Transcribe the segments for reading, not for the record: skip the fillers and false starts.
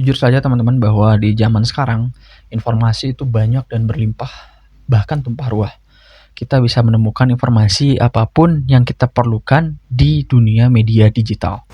Jujur saja teman-teman bahwa di zaman sekarang, informasi itu banyak dan berlimpah, bahkan tumpah ruah. Kita bisa menemukan informasi apapun yang kita perlukan di dunia media digital.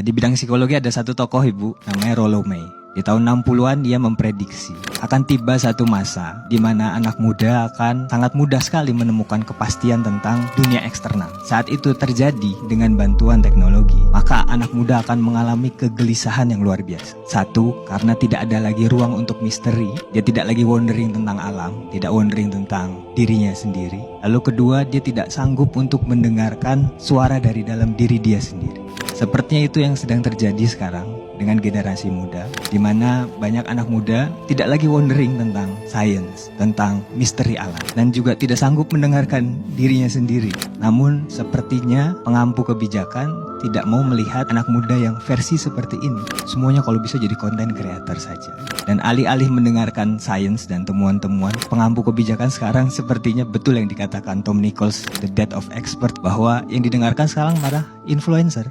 Di bidang psikologi ada satu tokoh ibu, namanya Rollo May. Di tahun 60-an dia memprediksi akan tiba satu masa di mana anak muda akan sangat mudah sekali menemukan kepastian tentang dunia eksternal. Saat itu terjadi dengan bantuan teknologi, maka anak muda akan mengalami kegelisahan yang luar biasa. Satu, karena tidak ada lagi ruang untuk misteri. Dia tidak lagi wondering tentang alam, tidak wondering tentang dirinya sendiri. Lalu kedua, dia tidak sanggup untuk mendengarkan suara dari dalam diri dia sendiri. Sepertinya itu yang sedang terjadi sekarang dengan generasi muda, di mana banyak anak muda tidak lagi wondering tentang sains, tentang misteri alam, dan juga tidak sanggup mendengarkan dirinya sendiri. Namun sepertinya pengampu kebijakan tidak mau melihat anak muda yang versi seperti ini. Semuanya kalau bisa jadi konten creator saja. Dan alih-alih mendengarkan sains dan temuan-temuan, pengampu kebijakan sekarang sepertinya betul yang dikatakan Tom Nichols, the death of expert, bahwa yang didengarkan sekarang malah influencer.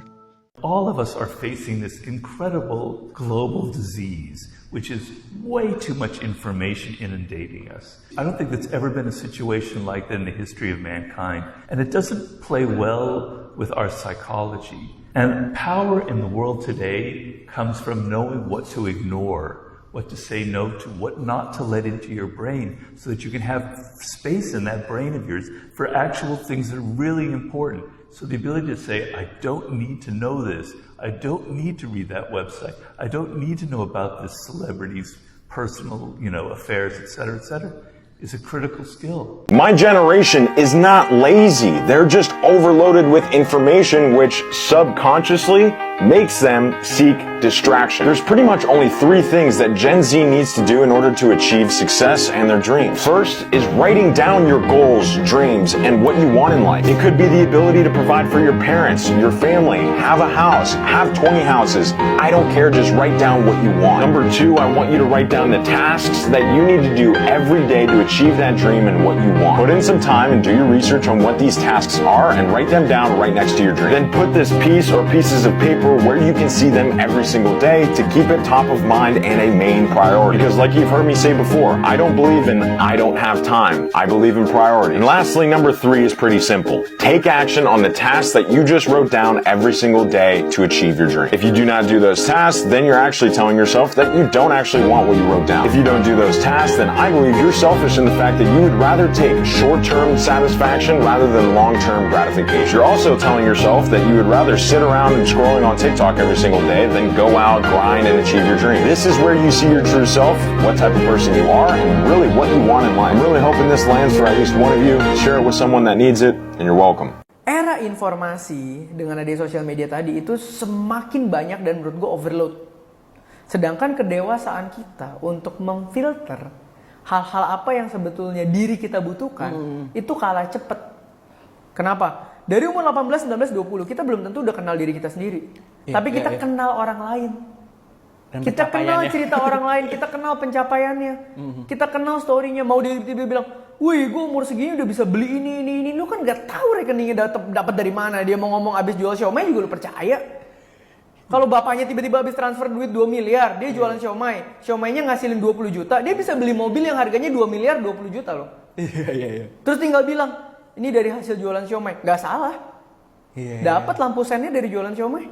All of us are facing this incredible global disease, which is way too much information inundating us. I don't think there's ever been a situation like that in the history of mankind, and it doesn't play well with our psychology. And power in the world today comes from knowing what to ignore, what to say no to, what not to let into your brain, so that you can have space in that brain of yours for actual things that are really important. So the ability to say, I don't need to know this. I don't need to read that website. I don't need to know about this celebrity's personal, affairs, et cetera, is a critical skill. My generation is not lazy. They're just overloaded with information which subconsciously makes them seek distraction. There's pretty much only three things that Gen Z needs to do in order to achieve success and their dreams. First is writing down your goals, dreams, and what you want in life. It could be the ability to provide for your parents, your family, have a house, have 20 houses. I don't care, just write down what you want. Number two, I want you to write down the tasks that you need to do every day to achieve that dream and what you want. Put in some time and do your research on what these tasks are and write them down right next to your dream. Then put this piece or pieces of paper where you can see them every single day to keep it top of mind and a main priority. Because like you've heard me say before, I don't believe in I don't have time. I believe in priority. And lastly, number three is pretty simple. Take action on the tasks that you just wrote down every single day to achieve your dream. If you do not do those tasks, then you're actually telling yourself that you don't actually want what you wrote down. If you don't do those tasks, then I believe you're selfish in the fact that you would rather take short-term satisfaction rather than long-term gratification. You're also telling yourself that you would rather sit around and scrolling on TikTok every single day than go out, grind, and achieve your dream. This is where you see your true self, what type of person you are, and really what you want in life. I'm really hoping this lands for at least one of you. Share it with someone that needs it, and you're welcome. Era informasi dengan adanya sosial media tadi itu semakin banyak dan menurut gue overload. Sedangkan kedewasaan kita untuk memfilter hal-hal apa yang sebetulnya diri kita butuhkan itu kalah cepet. Kenapa? Dari umur 18, 19, 20 kita belum tentu udah kenal diri kita sendiri. Tapi kita kenal orang lain. Dan kita kenal cerita orang lain, kita kenal pencapaiannya. Kita kenal story-nya. Mau dia tiba-tiba bilang, "Wih, gue umur segini udah bisa beli ini." Lu kan gak tahu rekeningnya dapat dari mana. Dia mau ngomong abis jual siomay juga lu percaya. Kalau bapaknya tiba-tiba habis transfer duit 2 miliar, dia jualan siomay. Siomaynya ngasilin 20 juta, dia bisa beli mobil yang harganya 2 miliar 20 juta loh. Iya. Terus tinggal bilang, ini dari hasil jualan siomay. Gak salah. Dapat lampu sennya dari jualan siomay.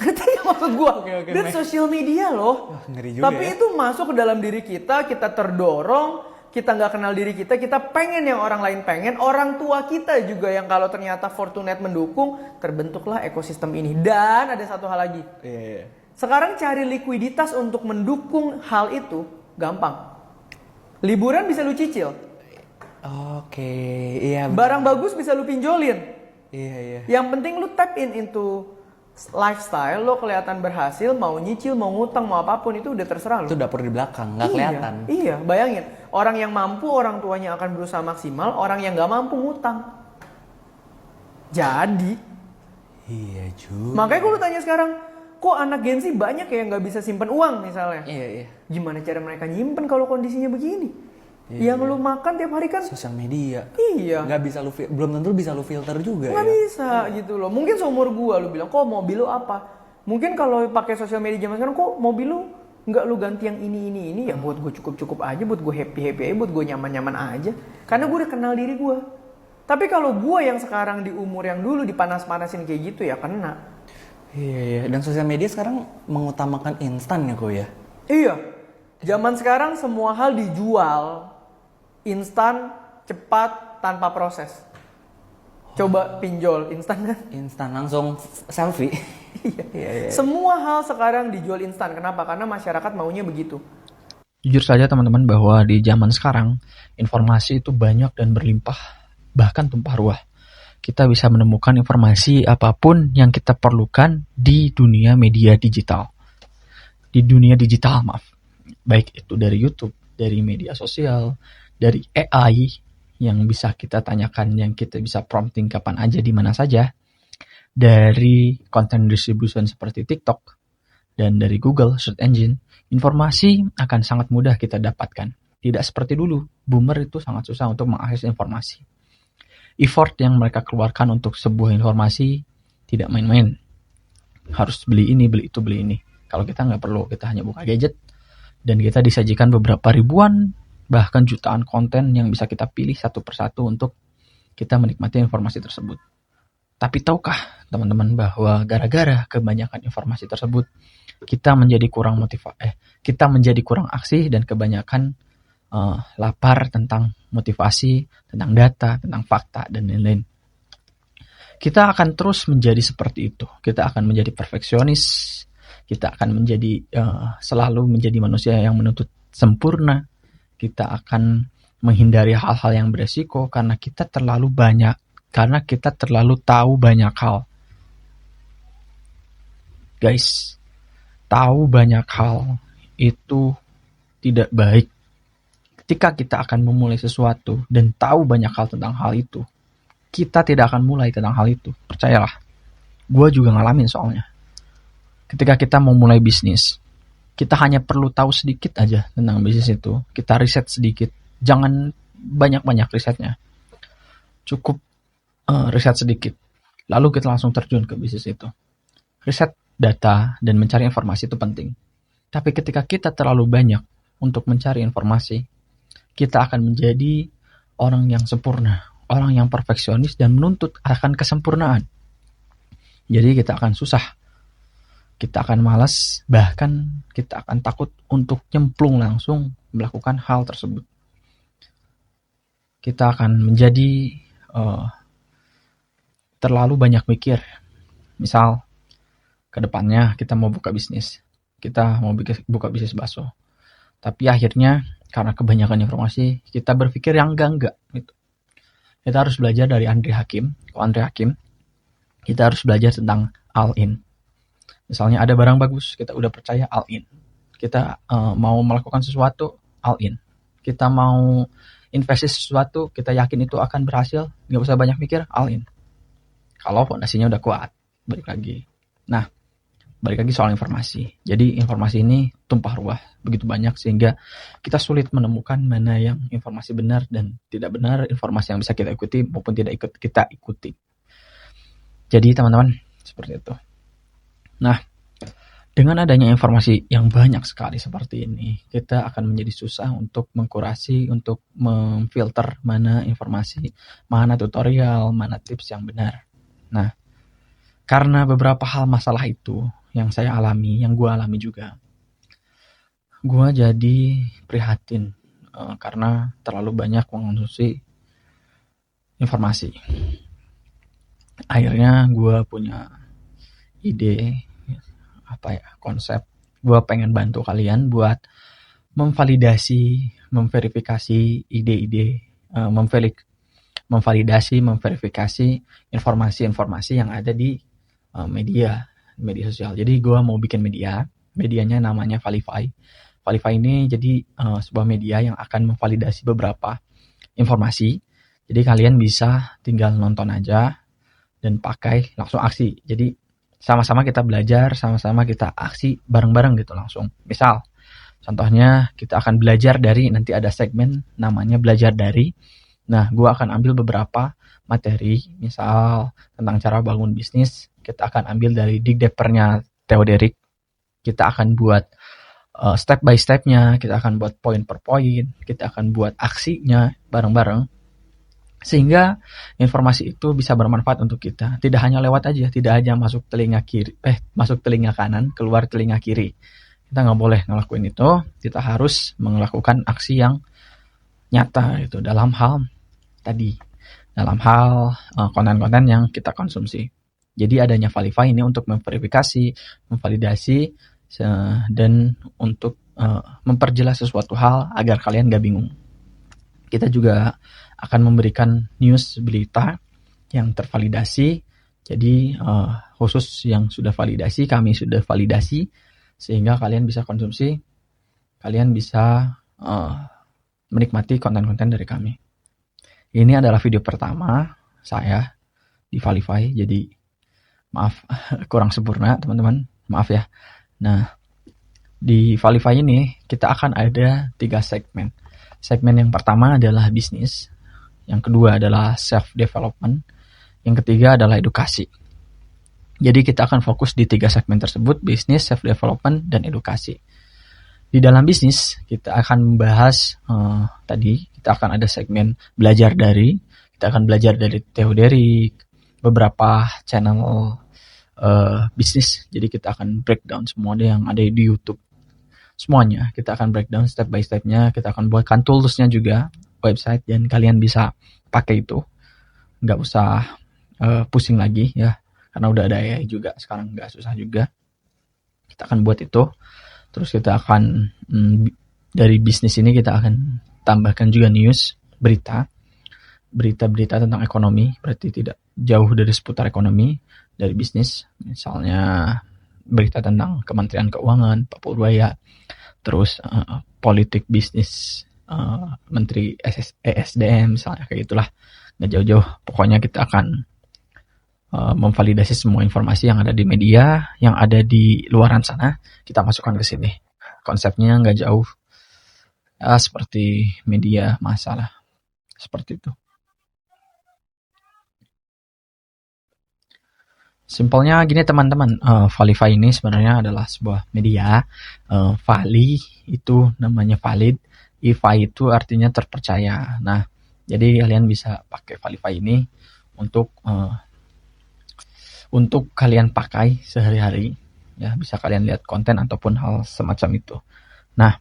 Ngerti gak maksud gue? Okay, dan sosial media loh. Tapi itu masuk ke dalam diri kita terdorong, kita gak kenal diri kita pengen yang orang lain pengen, orang tua kita juga yang kalau ternyata fortunate mendukung, terbentuklah ekosistem ini. Dan ada satu hal lagi. Sekarang cari likuiditas untuk mendukung hal itu gampang. Liburan bisa lu cicil. Oke, iya. Barang bagus bisa lu pinjolin. Iya. Yang penting lu tap into lifestyle, lo kelihatan berhasil, mau nyicil, mau ngutang, mau apapun itu udah terserah lo. Itu dapur di belakang, nggak kelihatan. Iya, bayangin. Orang yang mampu, orang tuanya akan berusaha maksimal. Orang yang nggak mampu ngutang. Jadi. Iya juga. Makanya kalau tanya sekarang, kok anak Gen Z banyak ya yang nggak bisa simpen uang misalnya? Iya. Gimana cara mereka nyimpen kalau kondisinya begini? Yang lu makan tiap hari kan Sosial media. iya. Nggak bisa belum tentu bisa lu filter juga Nggak ya. bisa gitu loh. Mungkin seumur gua lu bilang, kok mobil lu apa? Mungkin kalau pakai sosial media zaman sekarang, kok mobil lu nggak lu ganti yang ini ya buat gue cukup aja, buat gue happy aja, buat gue nyaman aja. Karena gue udah kenal diri gue. Tapi kalau gue yang sekarang di umur yang dulu dipanas-panasin kayak gitu ya kena. Iya. Dan sosial media sekarang mengutamakan instan ya kok ya. Iya. Zaman sekarang semua hal dijual instan, cepat, tanpa proses. Coba pinjol instan kan? Instan langsung selfie. Iya. Semua hal sekarang dijual instan. Kenapa? Karena masyarakat maunya begitu. Jujur saja teman-teman bahwa di zaman sekarang informasi itu banyak dan berlimpah, bahkan tumpah ruah. Kita bisa menemukan informasi apapun yang kita perlukan di dunia media digital. Di dunia digital, maaf. Baik itu dari YouTube, dari media sosial, dari AI yang bisa kita tanyakan, yang kita bisa prompting kapan aja, di mana saja. Dari content distribution seperti TikTok dan dari Google Search Engine, informasi akan sangat mudah kita dapatkan. Tidak seperti dulu, boomer itu sangat susah untuk mengakses informasi. Effort yang mereka keluarkan untuk sebuah informasi tidak main-main. Harus beli ini, beli itu, beli ini. Kalau kita nggak perlu, kita hanya buka gadget dan kita disajikan beberapa ribuan, bahkan jutaan konten yang bisa kita pilih satu persatu untuk kita menikmati informasi tersebut. Tapi tahukah teman-teman bahwa gara-gara kebanyakan informasi tersebut kita menjadi kurang kita menjadi kurang aksi dan kebanyakan lapar tentang motivasi, tentang data, tentang fakta dan lain-lain. Kita akan terus menjadi seperti itu. Kita akan menjadi perfeksionis. Kita akan menjadi selalu menjadi manusia yang menuntut sempurna. Kita akan menghindari hal-hal yang beresiko karena kita terlalu tahu banyak hal. Guys, tahu banyak hal itu tidak baik. Ketika kita akan memulai sesuatu dan tahu banyak hal tentang hal itu, kita tidak akan mulai tentang hal itu. Percayalah, gue juga ngalamin soalnya. Ketika kita mau mulai bisnis, kita hanya perlu tahu sedikit aja tentang bisnis itu. Kita riset sedikit, jangan banyak-banyak risetnya. Cukup riset sedikit, lalu kita langsung terjun ke bisnis itu. Riset data dan mencari informasi itu penting. Tapi ketika kita terlalu banyak untuk mencari informasi, kita akan menjadi orang yang sempurna, orang yang perfeksionis dan menuntut akan kesempurnaan. Jadi kita akan susah, kita akan malas, bahkan kita akan takut untuk nyemplung langsung melakukan hal tersebut. Kita akan menjadi terlalu banyak mikir. Misal, ke depannya kita mau buka bisnis. Kita mau buka bisnis bakso. Tapi akhirnya, karena kebanyakan informasi, kita berpikir yang enggak. Gitu. Kita harus belajar dari Andre Hakim. Kita harus belajar tentang all-in. Misalnya ada barang bagus, kita udah percaya all-in. Kita mau melakukan sesuatu, all-in. Kita mau investasi sesuatu, kita yakin itu akan berhasil, nggak usah banyak mikir, all-in. Kalau fondasinya udah kuat, balik lagi. Nah, balik lagi soal informasi. Jadi informasi ini tumpah ruah, begitu banyak sehingga kita sulit menemukan mana yang informasi benar dan tidak benar, informasi yang bisa kita ikuti maupun tidak kita ikuti. Jadi teman-teman, seperti itu. Nah, dengan adanya informasi yang banyak sekali seperti ini, kita akan menjadi susah untuk mengkurasi, untuk memfilter mana informasi, mana tutorial, mana tips yang benar. Nah, karena beberapa hal masalah itu yang saya alami, yang gue alami juga, gue jadi prihatin karena terlalu banyak mengonsumsi informasi. Akhirnya gue punya ide, konsep. Gue pengen bantu kalian buat memverifikasi ide-ide, memverifikasi informasi-informasi yang ada di media sosial. Jadi gue mau bikin medianya namanya Valify. Valify ini jadi sebuah media yang akan memvalidasi beberapa informasi. Jadi kalian bisa tinggal nonton aja dan pakai langsung aksi. Jadi sama-sama kita belajar, sama-sama kita aksi bareng-bareng gitu langsung. Misal Contohnya kita akan belajar dari, nanti ada segmen namanya belajar dari. Nah, gue akan ambil beberapa materi, misal tentang cara bangun bisnis, kita akan ambil dari Dig Deeper-nya Theodorik. Kita akan buat step by step-nya, kita akan buat poin per poin, kita akan buat aksinya bareng-bareng. Sehingga informasi itu bisa bermanfaat untuk kita. Tidak hanya lewat aja, tidak aja masuk telinga kanan, keluar telinga kiri. Kita nggak boleh ngelakuin itu, kita harus melakukan aksi yang nyata gitu dalam hal tadi, dalam hal konten-konten yang kita konsumsi. Jadi adanya Valify ini untuk memverifikasi, memvalidasi, dan untuk memperjelas sesuatu hal agar kalian gak bingung. Kita juga akan memberikan news, berita yang tervalidasi. Jadi khusus yang sudah validasi, kami sudah validasi, sehingga kalian bisa konsumsi, kalian bisa menikmati konten-konten dari kami. Ini adalah video pertama saya di Valify, jadi maaf kurang sempurna teman-teman, maaf ya. Nah, di Valify ini kita akan ada 3 segmen. Segmen yang pertama adalah bisnis, yang kedua adalah self-development, yang ketiga adalah edukasi. Jadi kita akan fokus di 3 segmen tersebut, bisnis, self-development, dan edukasi. Di dalam bisnis, kita akan membahas tadi, kita akan ada segmen belajar dari, kita akan belajar dari Theodorik, beberapa channel bisnis. Jadi kita akan breakdown semua yang ada di YouTube. Semuanya, kita akan breakdown step by step-nya, kita akan buatkan tools-nya juga, website, dan kalian bisa pakai itu. Nggak usah pusing lagi ya, karena udah ada AI juga, sekarang nggak susah juga. Kita akan buat itu. Terus kita akan dari bisnis ini kita akan tambahkan juga news, berita-berita tentang ekonomi, berarti tidak jauh dari seputar ekonomi, dari bisnis, misalnya berita tentang Kementerian Keuangan, Pak Purwaya, terus politik bisnis, Menteri ESDM misalnya, kayak gitulah, nggak jauh-jauh. Pokoknya kita akan memvalidasi semua informasi yang ada di media, yang ada di luaran sana, kita masukkan ke sini. Konsepnya nggak jauh ya, seperti media massa lah, seperti itu. Simpelnya gini teman-teman, Valify ini sebenarnya adalah sebuah media. Vali itu namanya valid, Ify itu artinya terpercaya. Nah, jadi kalian bisa pakai Valify ini untuk kalian pakai sehari-hari, ya, bisa kalian lihat konten ataupun hal semacam itu. Nah,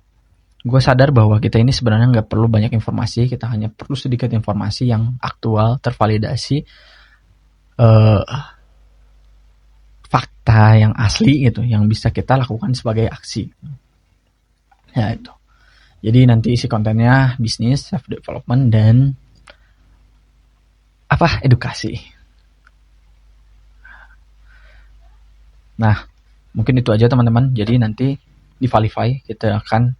gue sadar bahwa kita ini sebenarnya nggak perlu banyak informasi, kita hanya perlu sedikit informasi yang aktual, tervalidasi, fakta yang asli gitu, yang bisa kita lakukan sebagai aksi. Ya itu. Jadi nanti isi kontennya bisnis, self development, dan edukasi. Nah, mungkin itu aja teman-teman. Jadi nanti di Valify kita akan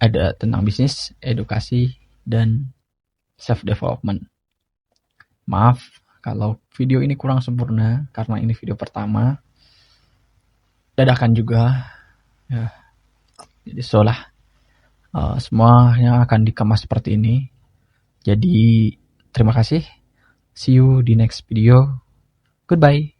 ada tentang bisnis, edukasi, dan self development. Maaf kalau video ini kurang sempurna karena ini video pertama. Dadakan juga ya. Jadi semuanya akan dikemas seperti ini. Jadi terima kasih. See you di next video. Goodbye.